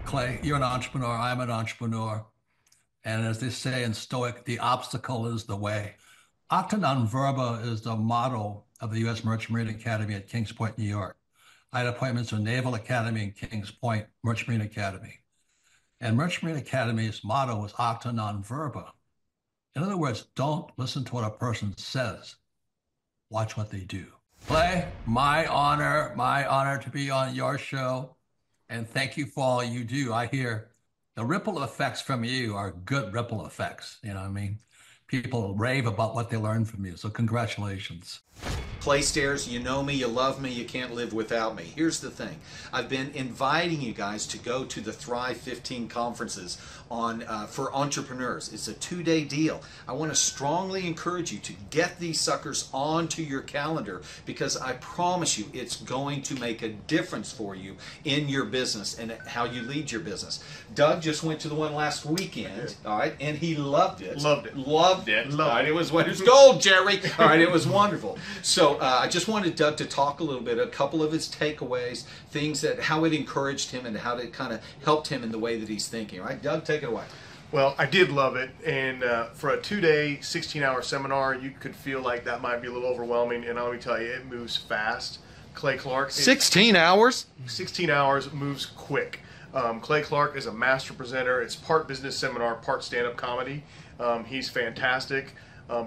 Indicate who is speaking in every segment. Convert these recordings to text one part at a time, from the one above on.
Speaker 1: Clay, you're an entrepreneur. I'm an entrepreneur. And as they say in Stoic, the obstacle is the way. Acta non verba is the motto of the U.S. Merchant Marine Academy at Kings Point, New York. I had appointments to Naval Academy and Kings Point Merchant Marine Academy. And Merchant Marine Academy's motto was Acta non verba. In other words, don't listen to what a person says. Watch what they do. Clay, my honor to be on your show. And thank you for all you do. I hear the ripple effects from you are good ripple effects. You know what I mean? People rave about what they learned from you. So congratulations.
Speaker 2: Clay Stairs, you know me, you love me, you can't live without me. Here's the thing. I've been inviting you guys to go to the Thrive 15 conferences for entrepreneurs. It's a 2-day deal. I want to strongly encourage you to get these suckers onto your calendar because I promise you it's going to make a difference for you in your business and how you lead your business. Doug just went to the one last weekend, all right, and he loved it.
Speaker 3: Loved it.
Speaker 2: Loved it. All right, it was gold, Jerry. All right, it was wonderful. So I just wanted Doug to talk a little bit, a couple of his takeaways, things that how it encouraged him and how it kind of helped him in the way that he's thinking. All right, Doug, take it away.
Speaker 3: Well, I did love it, and for a 2-day, 16-hour seminar, you could feel like that might be a little overwhelming, and let me tell you, it moves fast. Clay Clark.
Speaker 2: 16 hours?
Speaker 3: 16 hours moves quick. Clay Clark is a master presenter. It's part business seminar, part stand-up comedy. He's fantastic.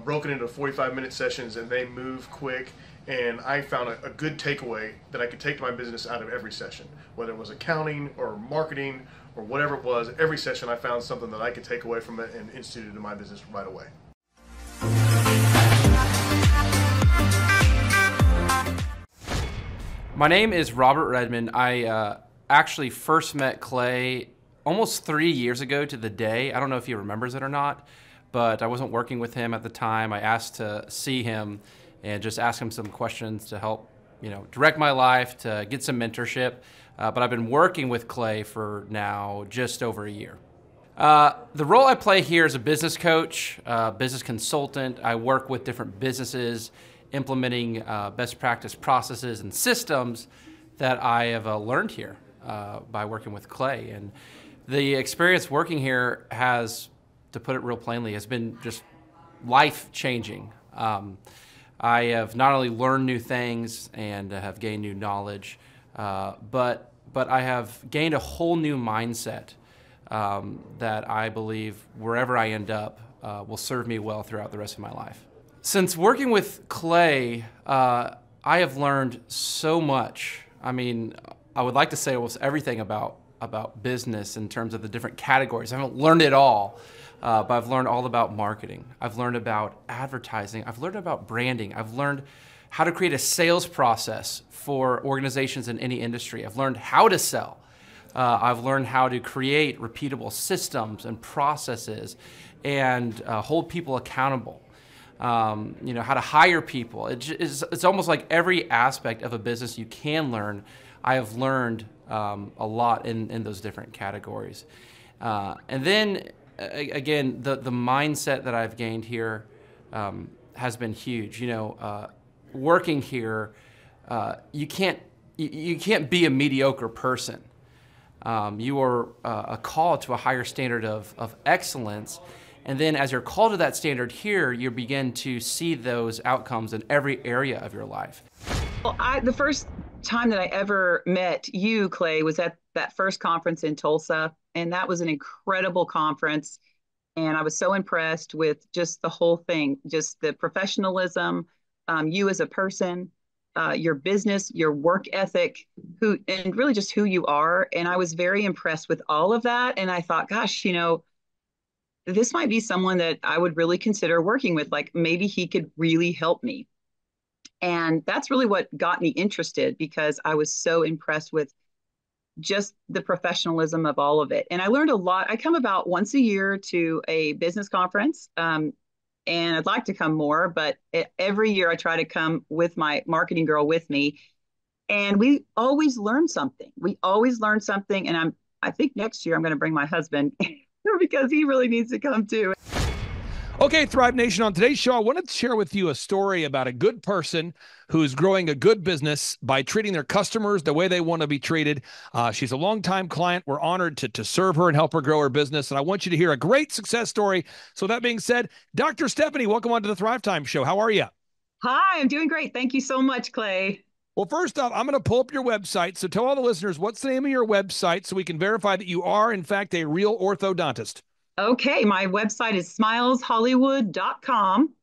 Speaker 3: Broken into 45-minute sessions, and they move quick. And I found a good takeaway that I could take to my business out of every session, whether it was accounting or marketing or whatever it was. Every session I found something that I could take away from it and institute it in my business right away.
Speaker 4: My name is Robert Redmond. I actually first met Clay almost 3 years ago to the day. I don't know if he remembers it or not, but I wasn't working with him at the time. I asked to see him and just ask him some questions to help, direct my life, to get some mentorship. But I've been working with Clay for now just over a year. The role I play here is a business coach, business consultant. I work with different businesses, implementing best practice processes and systems that I have learned here by working with Clay. And the experience working here has, to put it real plainly, has been just life-changing. I have not only learned new things and have gained new knowledge, but I have gained a whole new mindset that I believe wherever I end up will serve me well throughout the rest of my life. Since working with Clay, I have learned so much. I mean, I would like to say almost everything about business in terms of the different categories. I haven't learned it all. But I've learned all about marketing. I've learned about advertising. I've learned about branding. I've learned how to create a sales process for organizations in any industry. I've learned how to sell. I've learned how to create repeatable systems and processes and hold people accountable. How to hire people. It's almost like every aspect of a business you can learn. I have learned a lot in those different categories. And then, again, the mindset that I've gained here has been huge. Working here, you can't be a mediocre person. You are called to a higher standard of excellence, and then as you're called to that standard here, you begin to see those outcomes in every area of your life.
Speaker 5: Well, the first time that I ever met you, Clay, was at that first conference in Tulsa. And that was an incredible conference. And I was so impressed with just the whole thing, just the professionalism, you as a person, your business, your work ethic, and really just who you are. And I was very impressed with all of that. And I thought, gosh, this might be someone that I would really consider working with. Like maybe he could really help me. And that's really what got me interested because I was so impressed with just the professionalism of all of it. And I learned a lot. I come about once a year to a business conference, and I'd like to come more, but every year I try to come with my marketing girl with me. And we always learn something. And I think next year I'm going to bring my husband because he really needs to come too.
Speaker 6: Okay, Thrive Nation, on today's show, I wanted to share with you a story about a good person who's growing a good business by treating their customers the way they want to be treated. She's a longtime client. We're honored to serve her and help her grow her business. And I want you to hear a great success story. So that being said, Dr. Stephanie, welcome on to the Thrivetime show. How are you?
Speaker 5: Hi, I'm doing great. Thank you so much, Clay.
Speaker 6: Well, first off, I'm going to pull up your website. So tell all the listeners, what's the name of your website so we can verify that you are, in fact, a real orthodontist?
Speaker 5: Okay, my website is smileshollywood.com.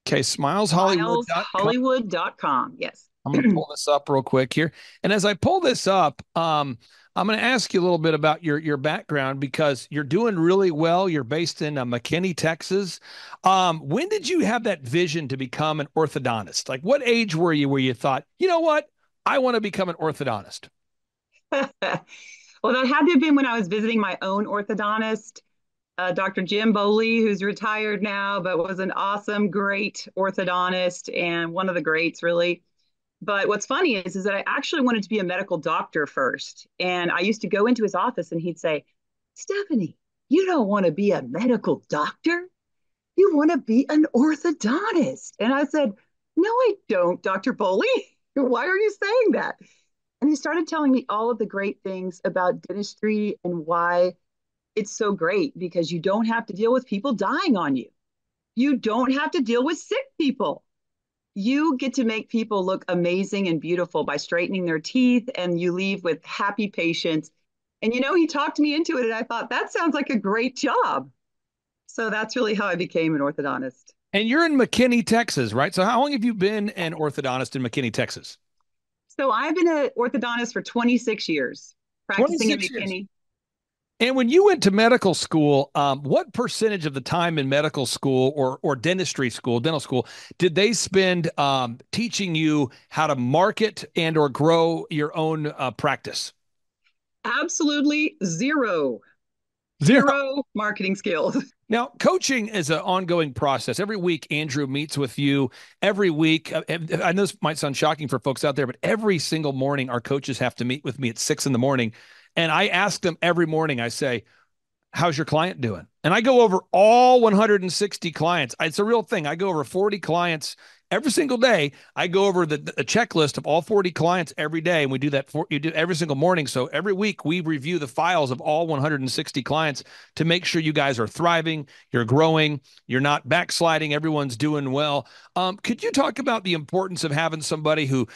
Speaker 6: Okay, smileshollywood.com.
Speaker 5: Smileshollywood.com. Yes.
Speaker 6: I'm going to pull this up real quick here. And as I pull this up, I'm going to ask you a little bit about your background because you're doing really well. You're based in McKinney, Texas. When did you have that vision to become an orthodontist? Like what age were you where you thought, you know what, I want to become an orthodontist?
Speaker 5: Well, that had to have been when I was visiting my own orthodontist, Dr. Jim Boley, who's retired now, but was an awesome, great orthodontist and one of the greats, really. But what's funny is that I actually wanted to be a medical doctor first. And I used to go into his office and he'd say, Stephanie, you don't want to be a medical doctor. You want to be an orthodontist. And I said, no, I don't, Dr. Boley. Why are you saying that? And he started telling me all of the great things about dentistry and why it's so great because you don't have to deal with people dying on you. You don't have to deal with sick people. You get to make people look amazing and beautiful by straightening their teeth, and you leave with happy patients. And he talked me into it, and I thought that sounds like a great job. So that's really how I became an orthodontist.
Speaker 6: And you're in McKinney, Texas, right? So how long have you been an orthodontist in McKinney, Texas?
Speaker 5: So I've been an orthodontist for 26 years, practicing in
Speaker 6: 26
Speaker 5: McKinney.
Speaker 6: years. And when you went to medical school, what percentage of the time in medical school or dentistry school, dental school, did they spend teaching you how to market and or grow your own practice?
Speaker 5: Absolutely zero. Zero marketing skills.
Speaker 6: Now, coaching is an ongoing process. Every week, Andrew meets with you. Every week, I know this might sound shocking for folks out there, but every single morning, our coaches have to meet with me at 6 a.m. And I ask them every morning, I say, how's your client doing? And I go over all 160 clients. It's a real thing. I go over 40 clients every single day. I go over the checklist of all 40 clients every day. And we do that you do every single morning. So every week we review the files of all 160 clients to make sure you guys are thriving, you're growing, you're not backsliding, everyone's doing well. Could you talk about the importance of having somebody who,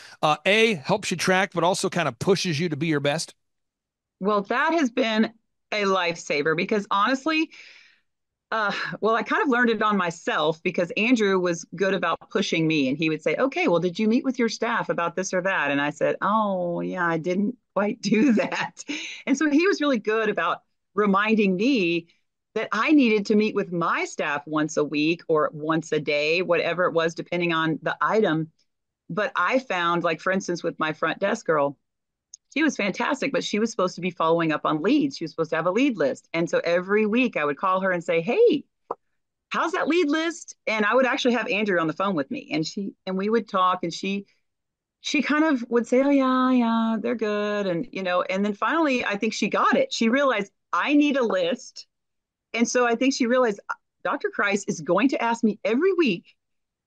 Speaker 6: A, helps you track, but also kind of pushes you to be your best?
Speaker 5: Well, that has been a lifesaver because honestly, I kind of learned it on myself because Andrew was good about pushing me and he would say, okay, well, did you meet with your staff about this or that? And I said, oh, yeah, I didn't quite do that. And so he was really good about reminding me that I needed to meet with my staff once a week or once a day, whatever it was, depending on the item. But I found, like, for instance, with my front desk girl, she was fantastic, but she was supposed to be following up on leads. She was supposed to have a lead list. And so every week I would call her and say, hey, how's that lead list? And I would actually have Andrew on the phone with me and we would talk and she kind of would say, oh yeah, they're good. And, and then finally, I think she got it. She realized I need a list. And so I think she realized Dr. Christ is going to ask me every week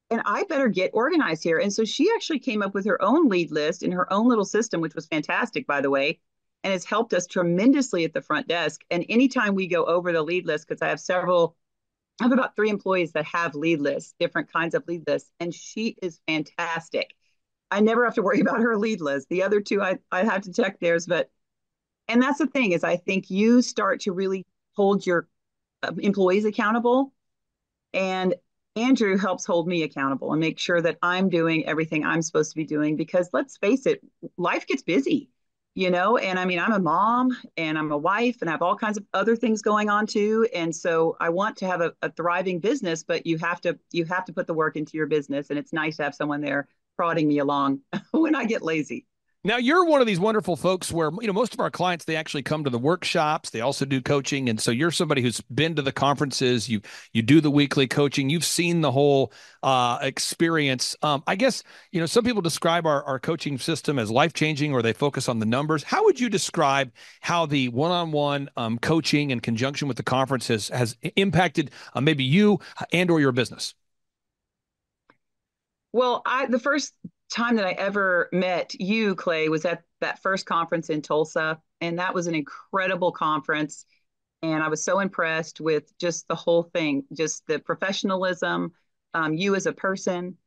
Speaker 5: and I better get organized here. And so she actually came up with her own lead list in her own little system, which was fantastic, by the way, and has helped us tremendously at the front desk. And anytime we go over the lead list, because I have about 3 employees that have lead lists, different kinds of lead lists, and she is fantastic. I never have to worry about her lead list. The other 2, I have to check theirs, and that's the thing is I think you start to really hold your employees accountable, and Andrew helps hold me accountable and make sure that I'm doing everything I'm supposed to be doing because let's face it, life gets busy, and I mean, I'm a mom and I'm a wife and I have all kinds of other things going on too. And so I want to have a thriving business, but you have to put the work into your business. And it's nice to have someone there prodding me along when I get lazy.
Speaker 6: Now, you're one of these wonderful folks where, most of our clients, they actually come to the workshops. They also do coaching. And so you're somebody who's been to the conferences. You do the weekly coaching. You've seen the whole experience. I guess, some people describe our coaching system as life-changing, or they focus on the numbers. How would you describe how the one-on-one coaching in conjunction with the conference has impacted maybe you and or your business?
Speaker 5: Well, the first time that I ever met you, Clay, was at that first conference in Tulsa. And that was an incredible conference. And I was so impressed with just the whole thing, just the professionalism, you as a person,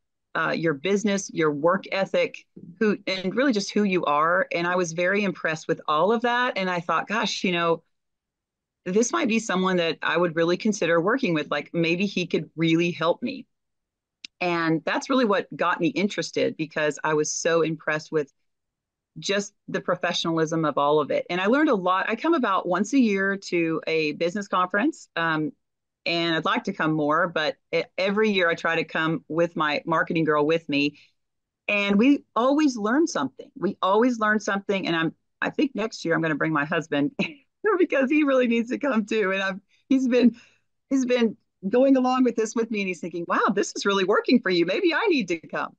Speaker 5: your business, your work ethic, and really just who you are. And I was very impressed with all of that. And I thought, gosh, this might be someone that I would really consider working with. Like maybe he could really help me. And that's really what got me interested, because I was so impressed with just the professionalism of all of it. And I learned a lot. I come about once a year to a business conference, and I'd like to come more, but every year I try to come with my marketing girl with me. And we always learn something. We always learn something. And I think next year I'm going to bring my husband because he really needs to come too. And he's been going along with this with me, and he's thinking, wow, this is really working for you. Maybe I need to come.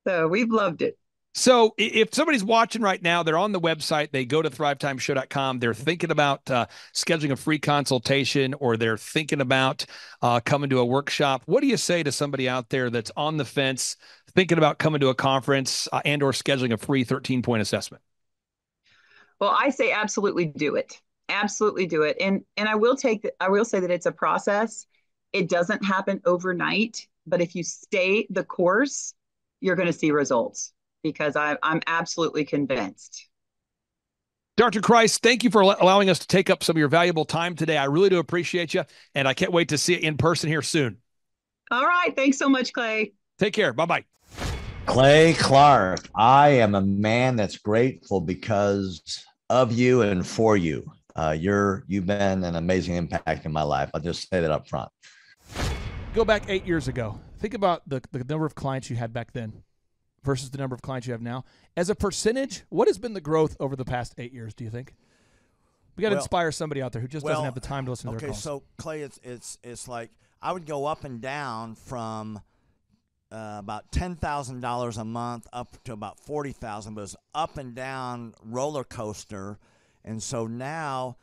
Speaker 5: So we've loved it.
Speaker 6: So if somebody's watching right now, they're on the website, they go to thrivetimeshow.com, they're thinking about scheduling a free consultation, or they're thinking about coming to a workshop. What do you say to somebody out there that's on the fence, thinking about coming to a conference and or scheduling a free 13-point assessment?
Speaker 5: Well, I say absolutely do it. Absolutely do it. And I will say that it's a process. It doesn't happen overnight, but if you stay the course, you're going to see results, because I'm absolutely convinced.
Speaker 6: Dr. Christ, thank you for allowing us to take up some of your valuable time today. I really do appreciate you, and I can't wait to see you in person here soon.
Speaker 5: All right. Thanks so much, Clay.
Speaker 6: Take care. Bye-bye.
Speaker 7: Clay Clark, I am a man that's grateful because of you and for you. You've been an amazing impact in my life. I'll just say that up front.
Speaker 8: Go back 8 years ago. Think about the number of clients you had back then versus the number of clients you have now. As a percentage, what has been the growth over the past 8 years, do you think? We got to inspire somebody out there who just doesn't have the time to listen to their calls.
Speaker 9: Okay, so Clay, it's like I would go up and down from about $10,000 a month up to about $40,000, but it's up and down roller coaster. And so now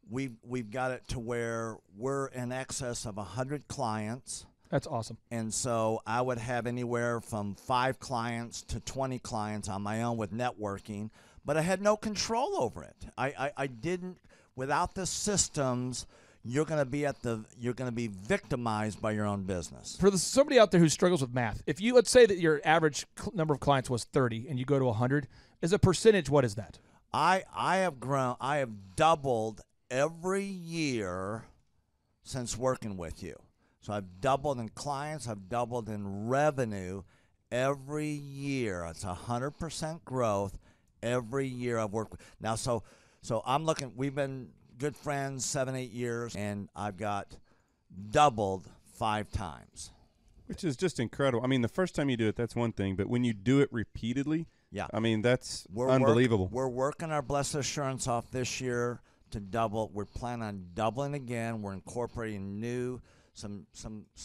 Speaker 9: we've got it to where we're in excess of 100 clients.
Speaker 8: That's awesome.
Speaker 9: And so I would have anywhere from 5 clients to 20 clients on my own with networking, but I had no control over it. I didn't, without the systems, you're going to be victimized by your own business.
Speaker 8: For somebody out there who struggles with math, if you, let's say that your average number of clients was 30 and you go to 100, as a percentage, what is that?
Speaker 9: I have doubled every year since working with you. So I've doubled in clients, I've doubled in revenue every year. It's 100% growth every year I've worked with. Now, so I'm looking, we've been good friends 7-8 years, and I've got doubled 5 times.
Speaker 10: Which is just incredible. I mean, the first time you do it, that's one thing, but when you do it repeatedly,
Speaker 9: yeah,
Speaker 10: I mean, that's unbelievable.
Speaker 9: We're working our blessed assurance off this year to double. We're planning on doubling again. We're incorporating some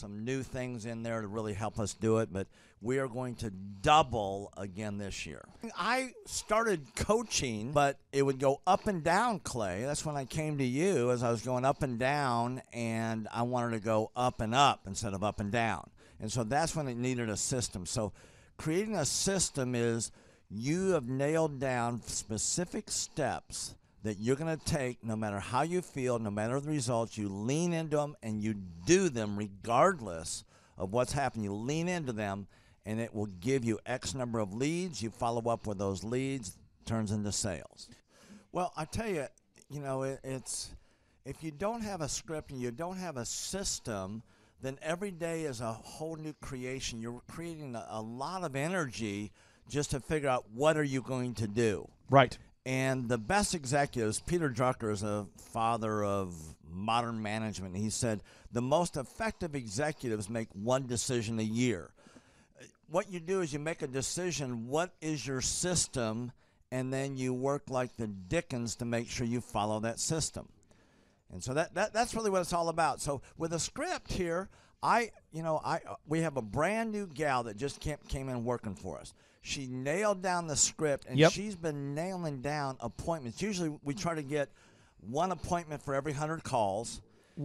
Speaker 9: new things in there to really help us do it, but we are going to double again this year. I started coaching, but it would go up and down, Clay. That's when I came to you, as I was going up and down, and I wanted to go up and up instead of up and down. And so that's when it needed a system. So creating a system is you have nailed down specific steps that you're going to take no matter how you feel, no matter the results. You lean into them and you do them regardless of what's happening. You lean into them, and it will give you X number of leads. You follow up with those leads, turns into sales. Well, I tell you, it's if you don't have a script and you don't have a system, then every day is a whole new creation. You're creating a lot of energy just to figure out what are you going to do.
Speaker 8: Right.
Speaker 9: And the best executives, Peter Drucker is a father of modern management. He said the most effective executives make one decision a year. what you do is you make a decision. What is your system? And then you work like the Dickens to make sure you follow that system. And so that's really what it's all about. So with a script here, we have a brand new gal that just came in working for us. She nailed down the script, and she's been nailing down appointments. Usually we try to get one appointment for every 100 calls.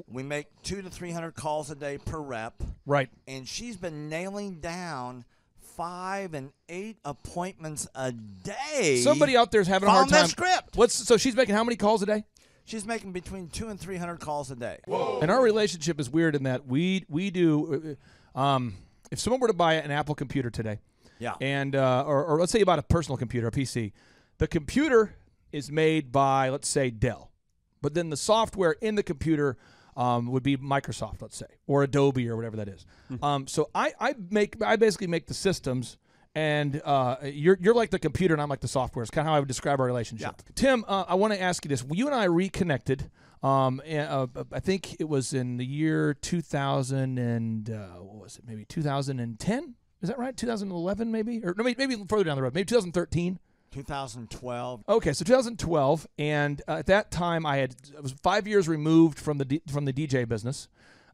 Speaker 9: We make 200 to 300 calls a day per rep.
Speaker 8: Right.
Speaker 9: And she's been nailing down 5 and 8 appointments a day.
Speaker 8: Somebody out there's having a hard time.
Speaker 9: That script.
Speaker 8: So she's making how many calls a day?
Speaker 9: She's making between 200 and 300 calls a day.
Speaker 8: Whoa. And our relationship is weird in that we do. If someone were to buy an Apple computer today, and or let's say you bought a personal computer, a PC, the computer is made by, let's say, Dell, but then the software in the computer would be Microsoft, let's say, or Adobe or whatever that is. So I basically make the systems, and you're like the computer and I'm like the software. It's kind of how I would describe our relationship. Yeah. Tim, I want to ask you this. You and I reconnected. I think it was in the year 2000 and what was it? Maybe 2010. Is that right? 2011, maybe, or no, maybe further down the road. Maybe 2013.
Speaker 9: 2012.
Speaker 8: Okay, so 2012, and at that time I was 5 years removed from the DJ business,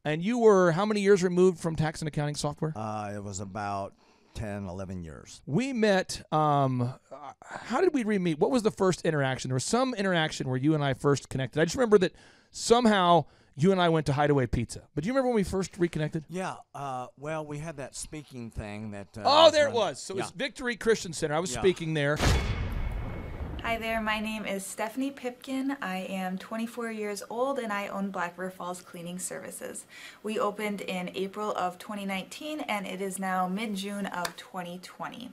Speaker 8: and you were how many years removed from tax and accounting software?
Speaker 9: It was about 10, 11 years.
Speaker 8: We met. How did we re-meet? What was the first interaction? There was some interaction where you and I first connected. I just remember that somehow you and I went to Hideaway Pizza. But do you remember when we first reconnected?
Speaker 9: Yeah. Well, we had that speaking thing that.
Speaker 8: There it was. So it was Victory Christian Center. I was speaking there.
Speaker 11: Hi there, my name is Stephanie Pipkin. I am 24 years old and I own Black River Falls Cleaning Services. We opened in April of 2019 and it is now mid-June of 2020.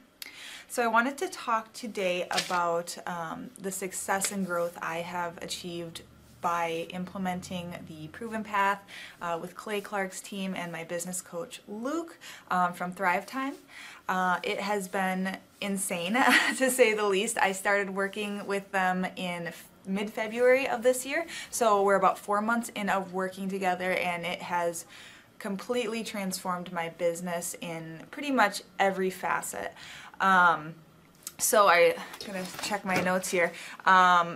Speaker 11: So I wanted to talk today about the success and growth I have achieved by implementing the Proven Path with Clay Clark's team and my business coach Luke from Thrivetime. It has been insane to say the least. I started working with them in mid-February of this year, so we're about 4 months in of working together, and it has completely transformed my business in pretty much every facet. So I'm going to check my notes here.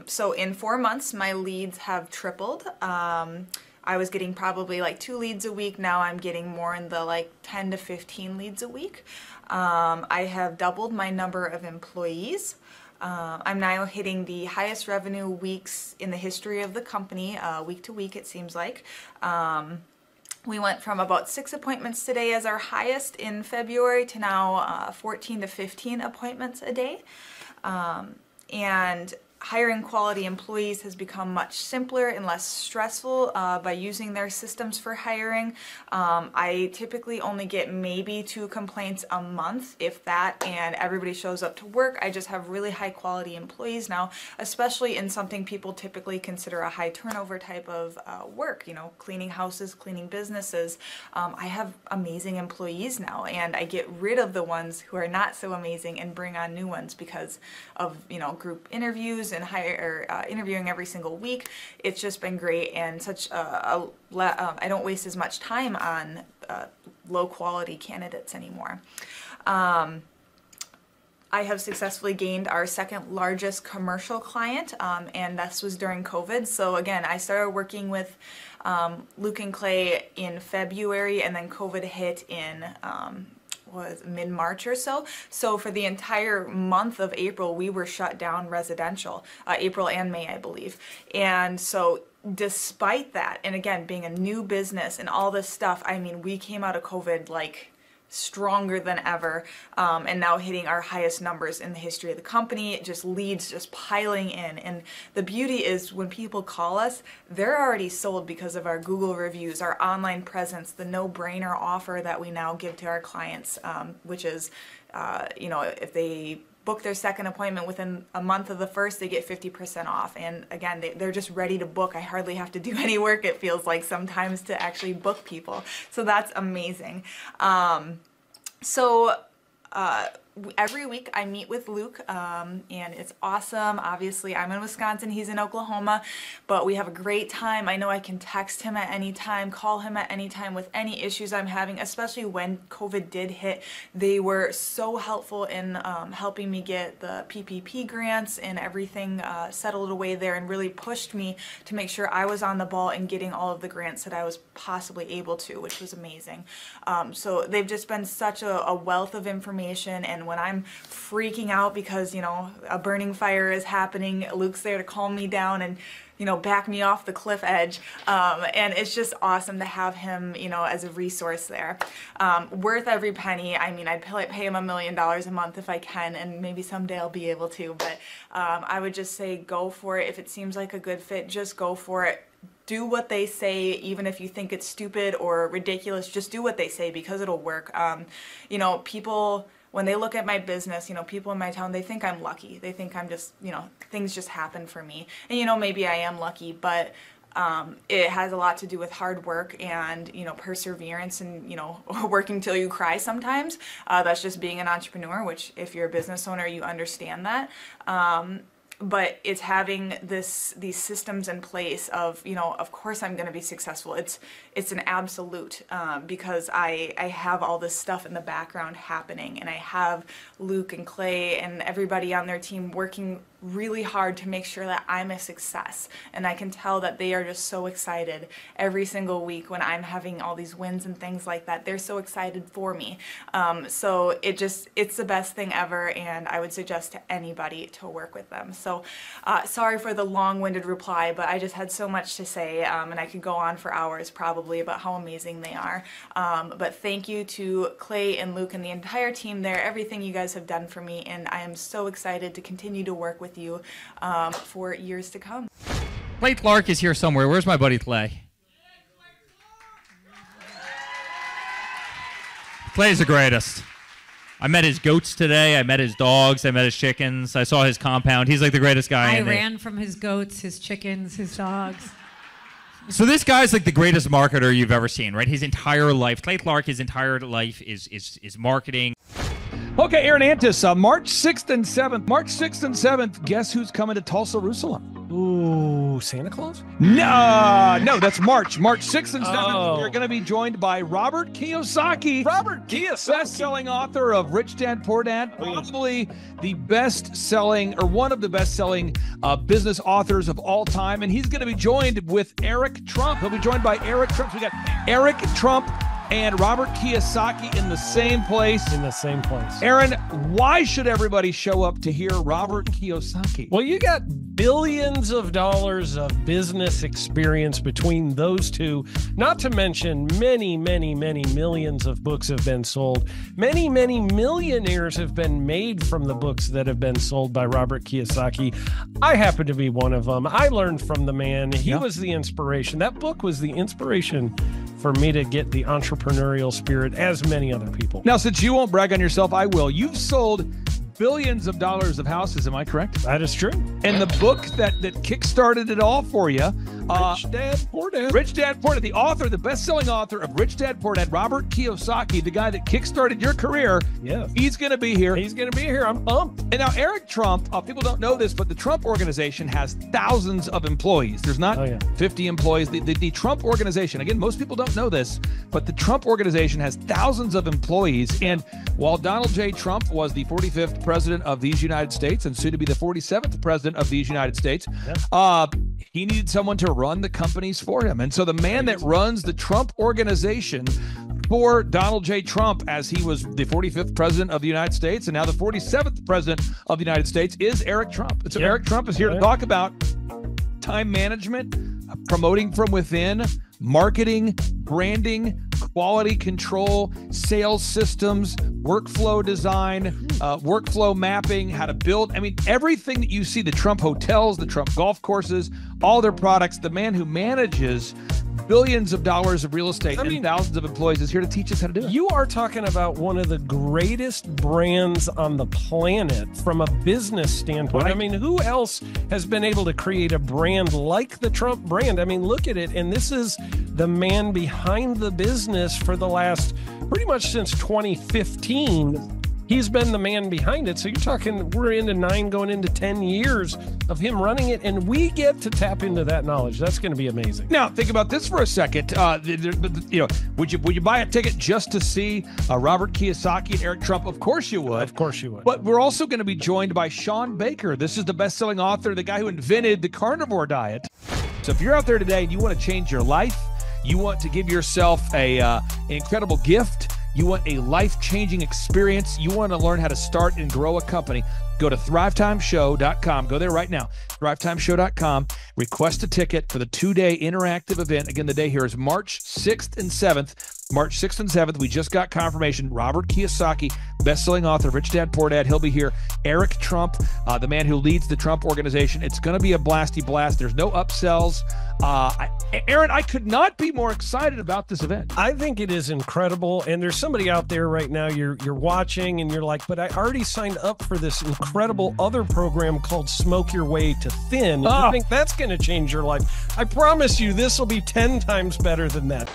Speaker 11: So in 4 months, my leads have tripled. I was getting probably like 2 leads a week. Now I'm getting more in the like 10 to 15 leads a week. I have doubled my number of employees. I'm now hitting the highest revenue weeks in the history of the company, week to week it seems like. We went from about 6 appointments today as our highest in February to now 14 to 15 appointments a day. And hiring quality employees has become much simpler and less stressful by using their systems for hiring. I typically only get maybe 2 complaints a month, if that, and everybody shows up to work. I just have really high quality employees now, especially in something people typically consider a high turnover type of work, you know, cleaning houses, cleaning businesses. I have amazing employees now, and I get rid of the ones who are not so amazing and bring on new ones because of, you know, group interviews and interviewing every single week. It's just been great, and such I don't waste as much time on low quality candidates anymore. I have successfully gained our second largest commercial client, and this was during COVID. So again, I started working with Luke and Clay in February, and then COVID hit in was mid-March or so. So for the entire month of April, we were shut down residential, April and May, I believe. And so despite that, and again, being a new business and all this stuff, I mean, we came out of COVID like stronger than ever, and now hitting our highest numbers in the history of the company, just leads just piling in. And the beauty is when people call us, they're already sold because of our Google reviews, our online presence, the no-brainer offer that we now give to our clients, which is, you know, if they book their second appointment within a month of the first, they get 50% off. And again, they're just ready to book. I hardly have to do any work, it feels like sometimes, to actually book people. So that's amazing. every week I meet with Luke, and it's awesome. Obviously, I'm in Wisconsin, he's in Oklahoma, but we have a great time. I know I can text him at any time, call him at any time with any issues I'm having, especially when COVID did hit. They were so helpful in helping me get the PPP grants and everything settled away there, and really pushed me to make sure I was on the ball and getting all of the grants that I was possibly able to, which was amazing. So they've just been such a wealth of information, and when I'm freaking out because, you know, a burning fire is happening, Luke's there to calm me down and, you know, back me off the cliff edge. And it's just awesome to have him, you know, as a resource there. Worth every penny. I mean, I'd pay him $1 million a month if I can, and maybe someday I'll be able to, but I would just say go for it. If it seems like a good fit, just go for it. Do what they say, even if you think it's stupid or ridiculous, just do what they say, because it'll work. You know, people, when they look at my business, you know, people in my town, they think I'm lucky. They think I'm just, you know, things just happen for me. And, you know, maybe I am lucky, but it has a lot to do with hard work and, you know, perseverance and, you know, working till you cry sometimes. That's just being an entrepreneur, which if you're a business owner, you understand that. But it's having these systems in place of, you know, of course I'm going to be successful. It's an absolute, because I have all this stuff in the background happening, and I have Luke and Clay and everybody on their team working really hard to make sure that I'm a success. And I can tell that they are just so excited every single week when I'm having all these wins and things like that. They're so excited for me. So it's the best thing ever, and I would suggest to anybody to work with them. So sorry for the long-winded reply, but I just had so much to say, and I could go on for hours probably about how amazing they are. But thank you to Clay and Luke and the entire team there, everything you guys have done for me, and I am so excited to continue to work with you for years to come.
Speaker 12: Clay Clark is here somewhere. Where's my buddy Clay? Clay's the greatest. I met his goats today. I met his dogs. I met his chickens. I saw his compound. He's like the greatest guy.
Speaker 13: I ran from his goats, his chickens, his dogs.
Speaker 12: So this guy's like the greatest marketer you've ever seen, right? His entire life, Clay Clark, his entire life is marketing.
Speaker 6: Okay, Aaron Antis, March 6th and 7th. March 6th and 7th, guess who's coming to Tulsa, Jerusalem?
Speaker 14: Ooh, Santa Claus?
Speaker 6: No, that's March. March 6th and 7th, we're going to be joined by Robert Kiyosaki.
Speaker 14: Robert Kiyosaki.
Speaker 6: Best-selling author of Rich Dad, Poor Dad. Probably the best-selling, or one of the best-selling business authors of all time. And he's going to be joined with Eric Trump. He'll be joined by Eric Trump. So we got Eric Trump and Robert Kiyosaki in the same place.
Speaker 14: In the same place.
Speaker 6: Aaron, why should everybody show up to hear Robert Kiyosaki?
Speaker 14: Well, you got billions of dollars of business experience between those two, not to mention many, many, many millions of books have been sold. Many, many millionaires have been made from the books that have been sold by Robert Kiyosaki. I happen to be one of them. I learned from the man. He was the inspiration. That book was the inspiration for me to get the entrepreneurial spirit, as many other people.
Speaker 6: Now, since you won't brag on yourself, I will. You've sold billions of dollars of houses, am I correct?
Speaker 14: That is true.
Speaker 6: And the book that kickstarted it all for you,
Speaker 14: Rich Dad, Poor Dad.
Speaker 6: Rich Dad, Poor Dad, the author, the best-selling author of Rich Dad, Poor Dad, Robert Kiyosaki, the guy that kickstarted your career.
Speaker 14: Yeah.
Speaker 6: He's going to be here.
Speaker 14: He's going to be here. I'm pumped.
Speaker 6: And now Eric Trump, people don't know this, but the Trump organization has thousands of employees. There's not 50 employees. The Trump organization, again, most people don't know this, but the Trump organization has thousands of employees. And while Donald J. Trump was the 45th president of these United States and soon to be the 47th president of these United States, he needed someone to run the companies for him. And so the man that runs the Trump organization for Donald J. Trump, as he was the 45th president of the United States and now the 47th president of the United States, is Eric Trump. And so Eric Trump is here to talk about time management, promoting from within, marketing, branding, quality control, sales systems, workflow design, workflow mapping, how to build. I mean, everything that you see, the Trump hotels, the Trump golf courses, all their products, the man who manages billions of dollars of real estate and thousands of employees is here to teach us how to do it.
Speaker 14: You are talking about one of the greatest brands on the planet from a business standpoint. Right. I mean, who else has been able to create a brand like the Trump brand? I mean, look at it. And this is the man behind the business for the last, pretty much since 2015. He's been the man behind it. So you're talking, we're into 9 going into 10 years of him running it, and we get to tap into that knowledge. That's going to be amazing.
Speaker 6: Now, think about this for a second. Would you buy a ticket just to see Robert Kiyosaki and Eric Trump? Of course you would.
Speaker 14: Of course you would.
Speaker 6: But we're also going to be joined by Sean Baker. This is the best-selling author, the guy who invented the carnivore diet. So if you're out there today and you want to change your life, you want to give yourself an incredible gift, you want a life-changing experience, you want to learn how to start and grow a company, go to thrivetimeshow.com. Go there right now, thrivetimeshow.com. Request a ticket for the 2-day interactive event. Again, the day here is March 6th and 7th. March 6th and 7th, we just got confirmation. Robert Kiyosaki, best-selling author, Rich Dad, Poor Dad, he'll be here. Eric Trump, the man who leads the Trump organization. It's going to be a blasty blast. There's no upsells. Aaron, I could not be more excited about this event.
Speaker 14: I think it is incredible, and there's somebody out there right now, you're watching, and you're like, but I already signed up for this incredible other program called Smoke Your Way to Thin. I think that's going to change your life. I promise you, this will be 10 times better than that.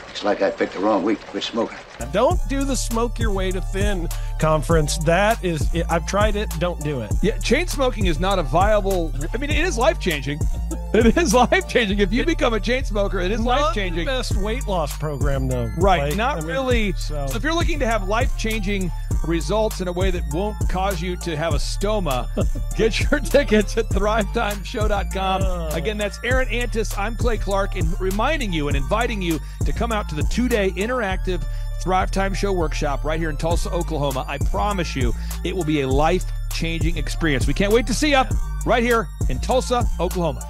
Speaker 15: Looks like I picked the wrong week to quit smoking.
Speaker 14: Now, don't do the Smoke Your Way to Thin conference. That is, I've tried it. Don't do it.
Speaker 6: Yeah, chain smoking is not a viable. I mean, it is life-changing. It is life-changing. If you become a chain smoker, it is life-changing.
Speaker 14: Not the best weight loss program, though.
Speaker 6: Right,
Speaker 14: Like,
Speaker 6: not really. So if you're looking to have life-changing results in a way that won't cause you to have a stoma, get your tickets at thrivetimeshow.com. Again, that's Aaron Antis. I'm Clay Clark, and reminding you and inviting you to come out to the 2-day interactive Thrive Time Show workshop right here in Tulsa, Oklahoma. I promise you, it will be a life-changing experience. We can't wait to see you right here in Tulsa, Oklahoma.